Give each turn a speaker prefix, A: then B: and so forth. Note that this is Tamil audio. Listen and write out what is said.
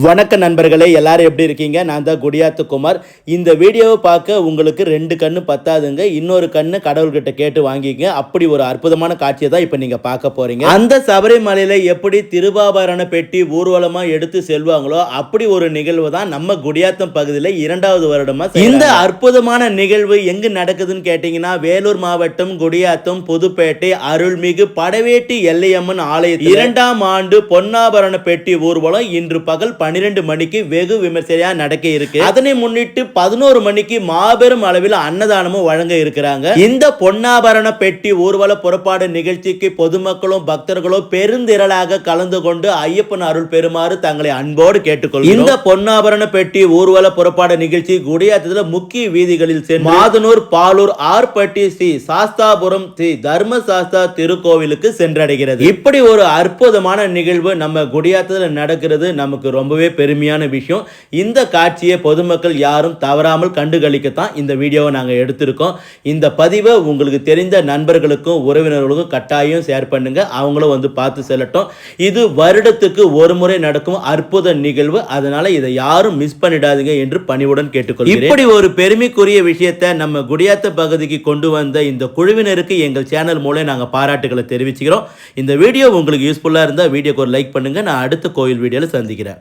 A: வணக்க நண்பர்களே, எல்லாரும் எப்படி இருக்கீங்க? நான் தான் குடியாத்து குமார். இந்த வீடியோவை பார்க்க உங்களுக்கு 2 கண்ணு பத்தாதுங்க. இன்னொரு கண்ணு கடவுள்கிட்ட கேட்டு வாங்கிங்க. அப்படி ஒரு அற்புதமான காட்சியை தான் இப்போ நீங்க பார்க்க போறீங்க. அந்த சபரிமலையில எப்படி திருவாபரண பெட்டி ஊர்வலமா எடுத்து செல்வாங்களோ அப்படி ஒரு நிகழ்வு தான் நம்ம குடியாத்தம் பகுதியில் 2வது வருடமா இந்த அற்புதமான நிகழ்வு எங்கு நடக்குதுன்னு கேட்டீங்கன்னா, வேலூர் மாவட்டம் குடியாத்தம் புதுப்பேட்டை அருள்மிகு படவேட்டி எல்லையம்மன் ஆலயத்தில் 2ஆம் ஆண்டு பொன்னாபரண பெட்டி ஊர்வலம் இன்று பகல் 12 மணிக்கு வெகு விமர்சையா நடக்க இருக்கு. அதனை முன்னிட்டு 11 மணிக்கு மாபெரும் அளவில் அன்னதானமும் வழங்க இருக்கிறாங்க. இந்த பொன்னாபரண பெட்டி ஊர்வல புறப்பாடு நிகழ்ச்சிக்கு பொதுமக்களும் பக்தர்களும் பெருந்திரளாக கலந்து கொண்டு ஐயப்பன் அருள் பெறுமாறு தங்களை அன்போடு கேட்டுக்கொள்கிறோம். இந்த பொன்னாபரண பெட்டி ஊர்வல புறப்பாடு நிகழ்ச்சி குடியாத்தத்தில் முக்கிய வீதிகளில் சென்று மாதனூர், பாலூர், ஆர்பட்டி, ஸ்ரீ சாஸ்தாபுரம் ஸ்ரீ தர்மசாஸ்தா திருக்கோவிலுக்கு சென்றடைகிறது. இப்படி ஒரு அற்புதமான நிகழ்வு நம்ம குடியாத்தத்தில் நடக்கிறது நமக்கு ரொம்பவே பெருமையான விஷயம். இந்த காட்சியை பொதுமக்கள் யாரும் தவறாமல் கண்டுகளிக்கத்தான் இந்த வீடியோவை நாங்கள் எடுத்திருக்கோம். இந்த பதிவை உங்களுக்கு தெரிந்த நண்பர்களுக்கும் உறவினர்களுக்கும் கட்டாயம் ஷேர் பண்ணுங்க. அவங்களும் வந்து பார்த்து செல்லட்டும். இது வருடத்துக்கு ஒரு முறை நடக்கும் அற்புத நிகழ்வு. அதனால இதை யாரும் மிஸ் பண்ணிடாதீங்க என்று பணிவுடன் கேட்டுக்கொள்கிறேன். இப்படி ஒரு பெருமைக்குரிய விஷயத்தை நம்ம குடியாத்த பகுதிக்கு கொண்டு வந்த இந்த குழுவினருக்கு எங்கள் சேனல் மூலம் நாங்கள் பாராட்டுகளை தெரிவிச்சுக்கிறோம். இந்த வீடியோ உங்களுக்கு யூஸ்ஃபுல்லாக இருந்தால் வீடியோக்கு ஒரு லைக் பண்ணுங்க. நான் அடுத்த கோயில் வீடியோவில் சந்திக்கிறேன்.